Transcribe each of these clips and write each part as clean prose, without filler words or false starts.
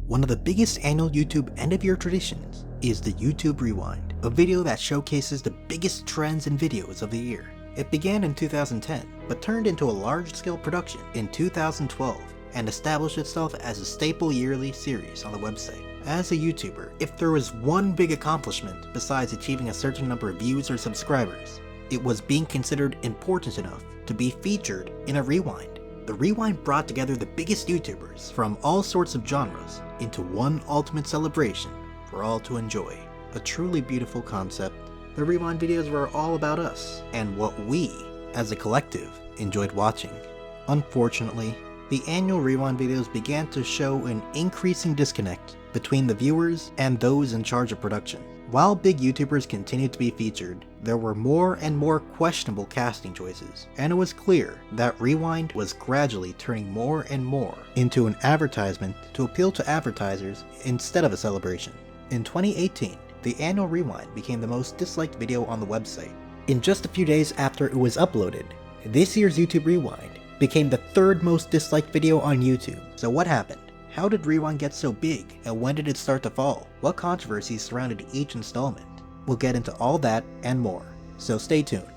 One of the biggest annual YouTube end-of-year traditions is the YouTube Rewind, a video that showcases the biggest trends and videos of the year. It began in 2010, but turned into a large-scale production in 2012 and established itself as a staple yearly series on the website. As a YouTuber, if there was one big accomplishment besides achieving a certain number of views or subscribers, it was being considered important enough to be featured in a rewind. The rewind brought together the biggest YouTubers from all sorts of genres into one ultimate celebration for all to enjoy. A truly beautiful concept. The rewind videos were all about us and what we, as a collective, enjoyed watching. Unfortunately, the annual rewind videos began to show an increasing disconnect between the viewers and those in charge of production. While big YouTubers continued to be featured, there were more and more questionable casting choices, and it was clear that Rewind was gradually turning more and more into an advertisement to appeal to advertisers instead of a celebration. In 2018, the annual Rewind became the most disliked video on the website. In just a few days after it was uploaded, this year's YouTube Rewind became the third most disliked video on YouTube. So what happened? How did Rewind get so big, and when did it start to fall? What controversies surrounded each installment? We'll get into all that and more, so stay tuned.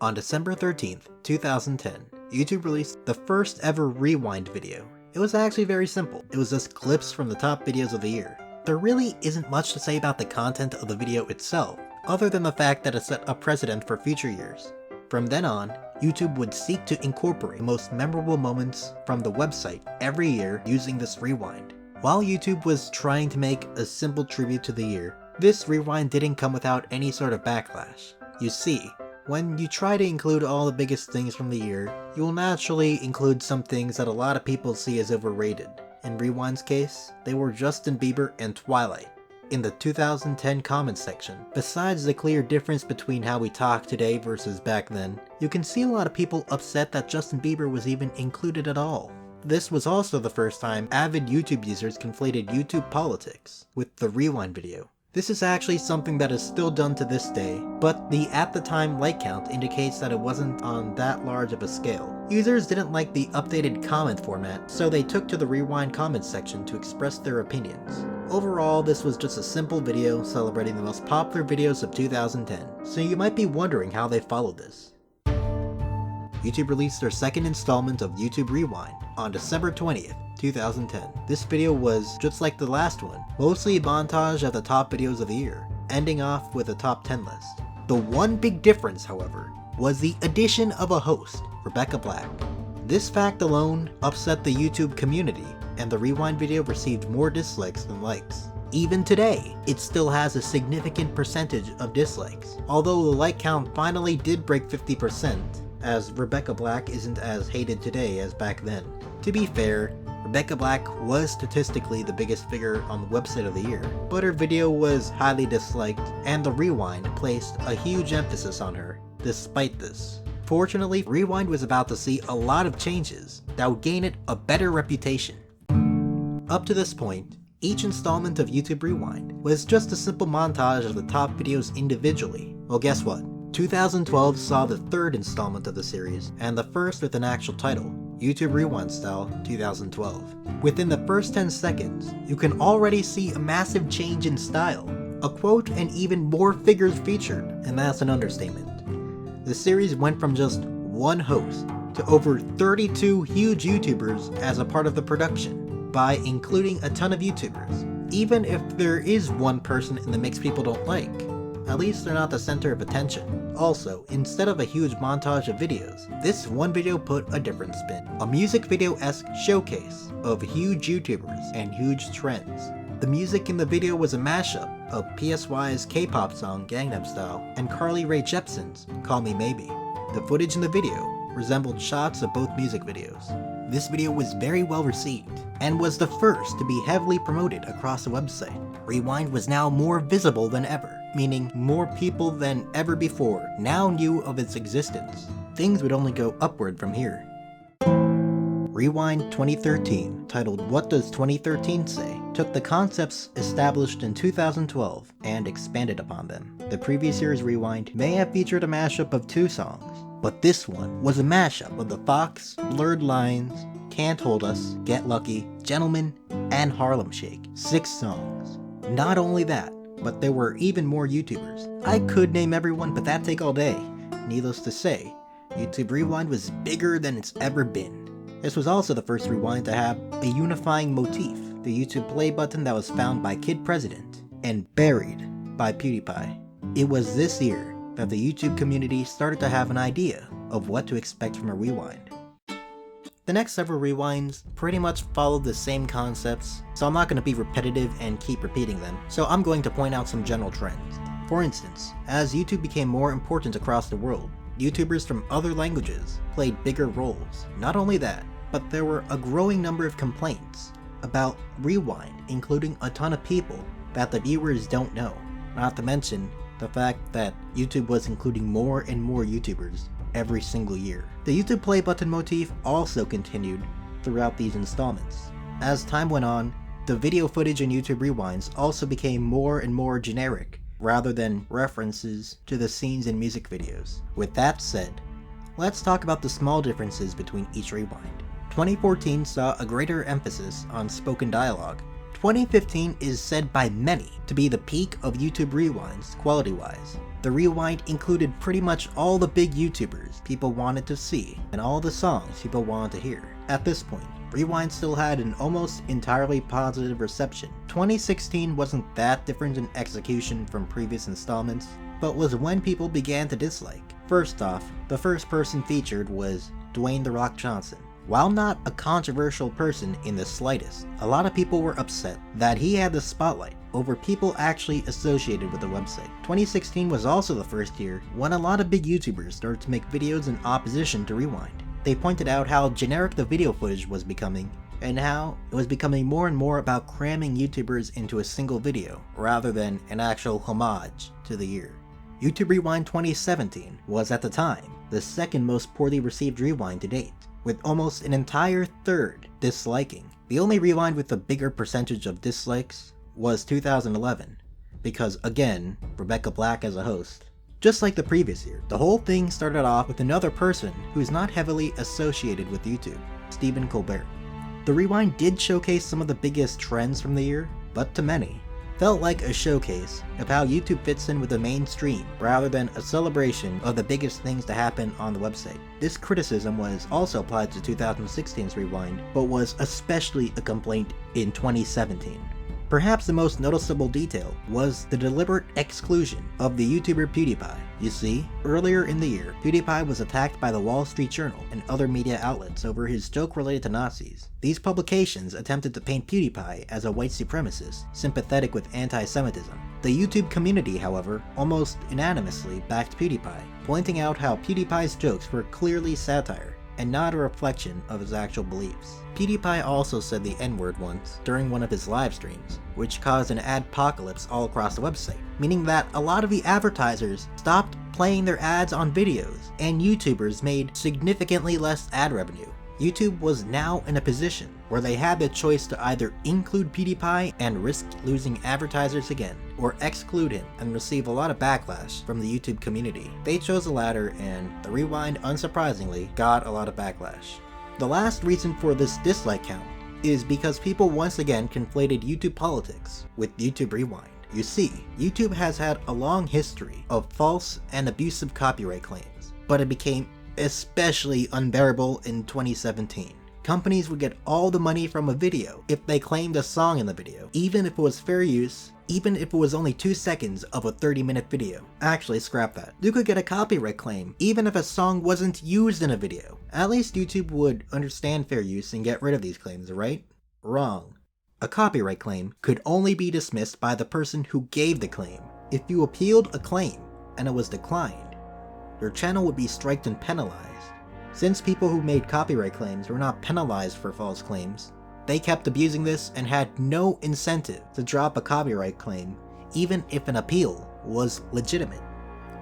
On December 13th, 2010, YouTube released the first ever Rewind video. It was actually very simple. It was just clips from the top videos of the year. There really isn't much to say about the content of the video itself, other than the fact that it set a precedent for future years. From then on, YouTube would seek to incorporate the most memorable moments from the website every year using this rewind. While YouTube was trying to make a simple tribute to the year, this rewind didn't come without any sort of backlash. You see, when you try to include all the biggest things from the year, you will naturally include some things that a lot of people see as overrated. In Rewind's case, they were Justin Bieber and Twilight. In the 2010 comments section, besides the clear difference between how we talk today versus back then, you can see a lot of people upset that Justin Bieber was even included at all. This was also the first time avid YouTube users conflated YouTube politics with the Rewind video. This is actually something that is still done to this day, but the at the time like count indicates that it wasn't on that large of a scale. Users didn't like the updated comment format, so they took to the Rewind comments section to express their opinions. Overall, this was just a simple video celebrating the most popular videos of 2010, so you might be wondering how they followed this. YouTube released their second installment of YouTube Rewind on December 20th, 2010. This video was just like the last one, mostly a montage of the top videos of the year, ending off with a top 10 list. The one big difference, however, was the addition of a host, Rebecca Black. This fact alone upset the YouTube community, and the Rewind video received more dislikes than likes. Even today, it still has a significant percentage of dislikes, although the like count finally did break 50%, as Rebecca Black isn't as hated today as back then. To be fair, Rebecca Black was statistically the biggest figure on the website of the year, but her video was highly disliked, and the Rewind placed a huge emphasis on her, despite this. Fortunately, Rewind was about to see a lot of changes that would gain it a better reputation. Up to this point, each installment of YouTube Rewind was just a simple montage of the top videos individually. Well, guess what? 2012 saw the third installment of the series, and the first with an actual title, YouTube Rewind Style 2012. Within the first 10 seconds, you can already see a massive change in style, a quote, and even more figures featured, and that's an understatement. The series went from just one host to over 32 huge YouTubers as a part of the production, by including a ton of YouTubers. Even if there is one person in the mix people don't like, at least they're not the center of attention. Also, instead of a huge montage of videos, this one video put a different spin. A music video-esque showcase of huge YouTubers and huge trends. The music in the video was a mashup of PSY's K-pop song Gangnam Style and Carly Rae Jepsen's Call Me Maybe. The footage in the video resembled shots of both music videos. this video was very well received, and was the first to be heavily promoted across the website. Rewind was now more visible than ever, meaning more people than ever before now knew of its existence. Things would only go upward from here. Rewind 2013, titled What Does 2013 Say?, took the concepts established in 2012 and expanded upon them. The previous year's Rewind may have featured a mashup of 2 songs, but this one was a mashup of The Fox, Blurred Lines, Can't Hold Us, Get Lucky, Gentleman, and Harlem Shake. 6 songs. Not only that, but there were even more YouTubers. I could name everyone, but that'd take all day. Needless to say, YouTube Rewind was bigger than it's ever been. This was also the first Rewind to have a unifying motif, the YouTube play button that was found by Kid President and buried by PewDiePie. It was this year that the YouTube community started to have an idea of what to expect from a Rewind. The next several Rewinds pretty much followed the same concepts, so I'm not going to be repetitive and keep repeating them, so I'm going to point out some general trends. For instance, as YouTube became more important across the world, YouTubers from other languages played bigger roles. Not only that, but there were a growing number of complaints about Rewind, including a ton of people that the viewers don't know. Not to mention the fact that YouTube was including more and more YouTubers every single year. The YouTube play button motif also continued throughout these installments. As time went on, the video footage in YouTube Rewinds also became more and more generic, rather than references to the scenes in music videos. With that said, let's talk about the small differences between each Rewind. 2014 saw a greater emphasis on spoken dialogue. 2015 is said by many to be the peak of YouTube Rewinds quality-wise. The Rewind included pretty much all the big YouTubers people wanted to see, and all the songs people wanted to hear. At this point, Rewind still had an almost entirely positive reception. 2016 wasn't that different in execution from previous installments, but was when people began to dislike. First off, the first person featured was Dwayne "The Rock" Johnson. While not a controversial person in the slightest, a lot of people were upset that he had the spotlight over people actually associated with the website. 2016 was also the first year when a lot of big YouTubers started to make videos in opposition to Rewind. They pointed out how generic the video footage was becoming, and how it was becoming more and more about cramming YouTubers into a single video, rather than an actual homage to the year. YouTube Rewind 2017 was at the time the second most poorly received Rewind to date, with almost an entire third disliking. The only Rewind with a bigger percentage of dislikes was 2011, because again, Rebecca Black as a host. Just like the previous year, the whole thing started off with another person who's not heavily associated with YouTube, Stephen Colbert. The Rewind did showcase some of the biggest trends from the year, but to many, felt like a showcase of how YouTube fits in with the mainstream rather than a celebration of the biggest things to happen on the website. This criticism was also applied to 2016's Rewind, but was especially a complaint in 2017. Perhaps the most noticeable detail was the deliberate exclusion of the YouTuber PewDiePie. You see, earlier in the year, PewDiePie was attacked by the Wall Street Journal and other media outlets over his joke related to Nazis. These publications attempted to paint PewDiePie as a white supremacist, sympathetic with anti-Semitism. The YouTube community, however, almost unanimously backed PewDiePie, pointing out how PewDiePie's jokes were clearly satire, and not a reflection of his actual beliefs. PewDiePie also said the N-word once during one of his live streams, which caused an adpocalypse all across the website, meaning that a lot of the advertisers stopped playing their ads on videos, and YouTubers made significantly less ad revenue. YouTube was now in a position where they had the choice to either include PewDiePie and risk losing advertisers again, or exclude him and receive a lot of backlash from the YouTube community. They chose the latter, and the Rewind unsurprisingly got a lot of backlash. The last reason for this dislike count is because people once again conflated YouTube politics with YouTube Rewind. You see, YouTube has had a long history of false and abusive copyright claims, but it became especially unbearable in 2017. Companies would get all the money from a video if they claimed a song in the video, even if it was fair use, even if it was only 2 seconds of a 30-minute video. Actually, scrap that. You could get a copyright claim even if a song wasn't used in a video. At least YouTube would understand fair use and get rid of these claims, right? Wrong. A copyright claim could only be dismissed by the person who gave the claim. If you appealed a claim and it was declined, your channel would be striked and penalized. Since people who made copyright claims were not penalized for false claims, they kept abusing this and had no incentive to drop a copyright claim, even if an appeal was legitimate.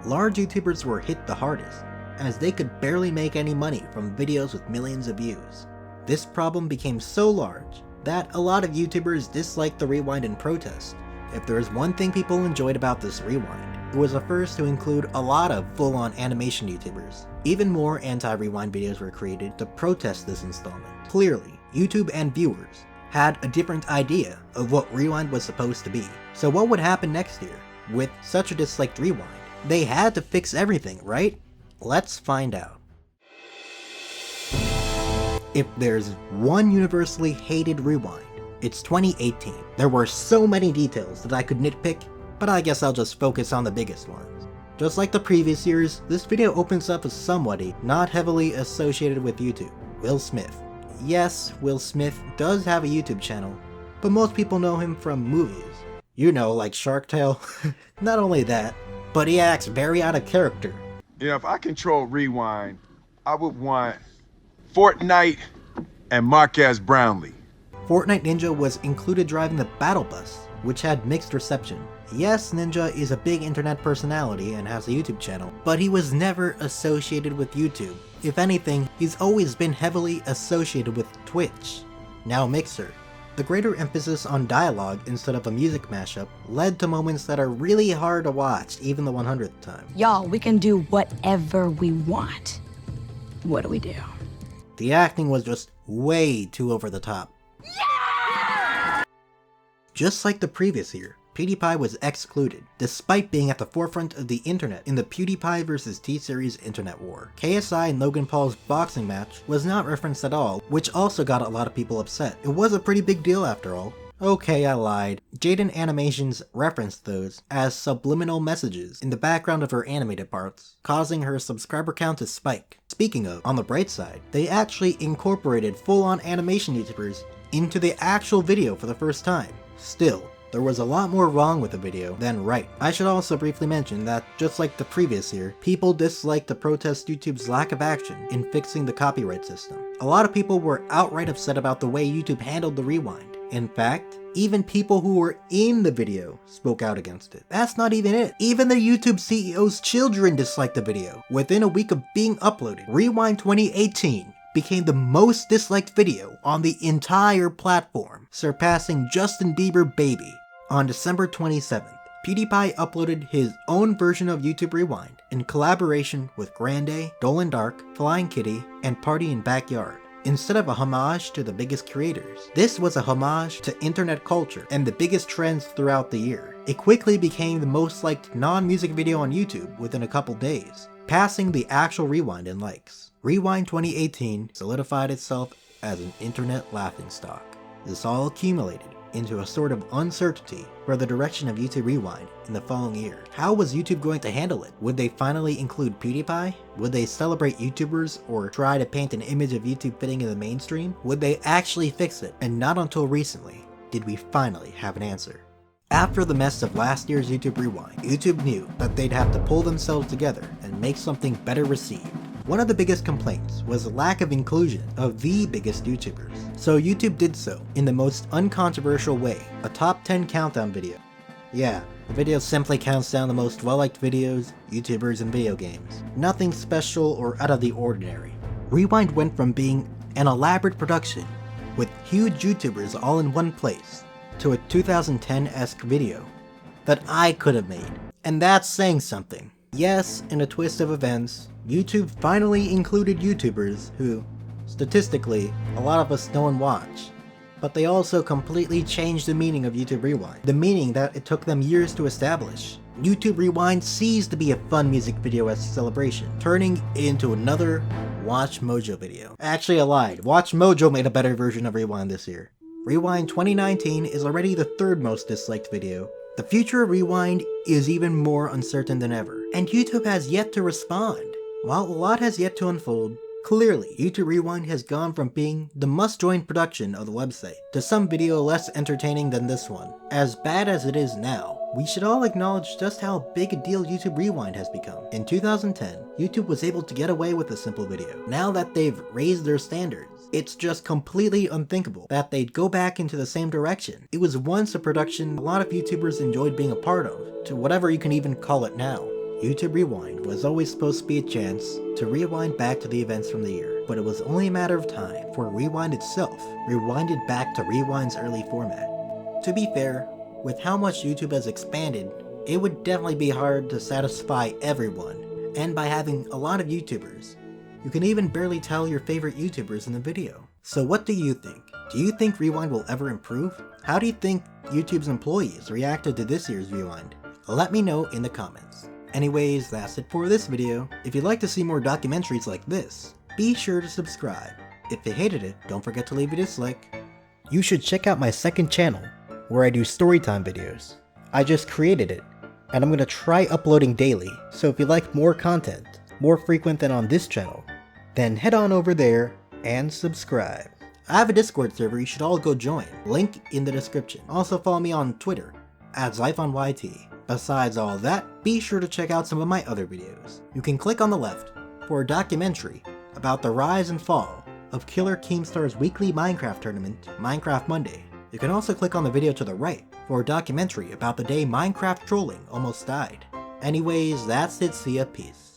Large YouTubers were hit the hardest, as they could barely make any money from videos with millions of views. This problem became so large that a lot of YouTubers disliked the rewind in protest. If there is one thing people enjoyed about this rewind, it was the first to include a lot of full-on animation YouTubers. Even more anti-rewind videos were created to protest this installment. Clearly, YouTube and viewers had a different idea of what rewind was supposed to be. So what would happen next year with such a disliked rewind? They had to fix everything, right? Let's find out. If there's one universally hated rewind, it's 2018. There were so many details that I could nitpick, but I guess I'll just focus on the biggest ones. Just like the previous years, this video opens up as somebody not heavily associated with YouTube, Will Smith. Yes, Will Smith does have a YouTube channel, but most people know him from movies. You know, like Shark Tale. Not only that, but he acts very out of character. Yeah, if I control rewind, I would want Fortnite and Marquez Brownlee. Fortnite Ninja was included driving the battle bus, which had mixed reception. Yes, Ninja is a big internet personality and has a YouTube channel, but he was never associated with YouTube. If anything, he's always been heavily associated with Twitch, now Mixer. The greater emphasis on dialogue instead of a music mashup led to moments that are really hard to watch even the 100th time. Y'all, we can do whatever we want. What do we do? The acting was just way too over the top. Yeah! Just like the previous year, PewDiePie was excluded, despite being at the forefront of the internet in the PewDiePie vs T-Series internet war. KSI and Logan Paul's boxing match was not referenced at all, which also got a lot of people upset. It was a pretty big deal after all. Okay, I lied. Jaden Animations referenced those as subliminal messages in the background of her animated parts, causing her subscriber count to spike. Speaking of, on the bright side, they actually incorporated full-on animation YouTubers into the actual video for the first time. Still, there was a lot more wrong with the video than right. I should also briefly mention that, just like the previous year, people disliked to protest YouTube's lack of action in fixing the copyright system. A lot of people were outright upset about the way YouTube handled the rewind. In fact, even people who were in the video spoke out against it. That's not even it. Even the YouTube CEO's children disliked the video. Within a week of being uploaded, Rewind 2018 became the most disliked video on the entire platform, surpassing Justin Bieber Baby. On December 27th, PewDiePie uploaded his own version of YouTube Rewind in collaboration with Grande, Dolan Dark, Flying Kitty, and Party in Backyard. Instead of a homage to the biggest creators, this was a homage to internet culture and the biggest trends throughout the year. It quickly became the most liked non-music video on YouTube within a couple days, passing the actual Rewind in likes. Rewind 2018 solidified itself as an internet laughingstock. This all accumulated into a sort of uncertainty for the direction of YouTube Rewind in the following year. How was YouTube going to handle it? Would they finally include PewDiePie? Would they celebrate YouTubers or try to paint an image of YouTube fitting in the mainstream? Would they actually fix it? And not until recently did we finally have an answer. After the mess of last year's YouTube Rewind, YouTube knew that they'd have to pull themselves together and make something better received. One of the biggest complaints was the lack of inclusion of the biggest YouTubers. So YouTube did so in the most uncontroversial way, a top 10 countdown video. Yeah, the video simply counts down the most well-liked videos, YouTubers, and video games. Nothing special or out of the ordinary. Rewind went from being an elaborate production with huge YouTubers all in one place to a 2010-esque video that I could have made. And that's saying something. Yes, in a twist of events, YouTube finally included YouTubers who, statistically, a lot of us know and watch. But they also completely changed the meaning of YouTube Rewind, the meaning that it took them years to establish. YouTube Rewind ceased to be a fun music video-esque celebration, turning into another Watch Mojo video. Actually, I lied. Watch Mojo made a better version of Rewind this year. Rewind 2019 is already the third most disliked video. The future of Rewind is even more uncertain than ever, and YouTube has yet to respond. While a lot has yet to unfold, Clearly, YouTube Rewind has gone from being the must-join production of the website to some video less entertaining than this one. As bad as it is now, we should all acknowledge just how big a deal YouTube Rewind has become. In 2010, YouTube was able to get away with a simple video. Now that they've raised their standards, it's just completely unthinkable that they'd go back into the same direction. It was once a production a lot of YouTubers enjoyed being a part of, to whatever you can even call it now. YouTube Rewind was always supposed to be a chance to rewind back to the events from the year, but it was only a matter of time for Rewind itself rewinded back to Rewind's early format. To be fair, with how much YouTube has expanded, it would definitely be hard to satisfy everyone, and by having a lot of YouTubers, you can even barely tell your favorite YouTubers in the video. So what do you think? Do you think Rewind will ever improve? How do you think YouTube's employees reacted to this year's Rewind? Let me know in the comments. Anyways, that's it for this video. If you'd like to see more documentaries like this, be sure to subscribe. If you hated it, don't forget to leave a dislike. You should check out my second channel, where I do storytime videos. I just created it, and I'm gonna try uploading daily, so if you like more content, more frequent than on this channel, then head on over there and subscribe. I have a Discord server you should all go join, link in the description. Also follow me on Twitter, @ZyphonYT. Besides all that, be sure to check out some of my other videos. You can click on the left for a documentary about the rise and fall of Killer Keemstar's weekly Minecraft tournament, Minecraft Monday. You can also click on the video to the right for a documentary about the day Minecraft trolling almost died. Anyways, that's it, see ya, peace.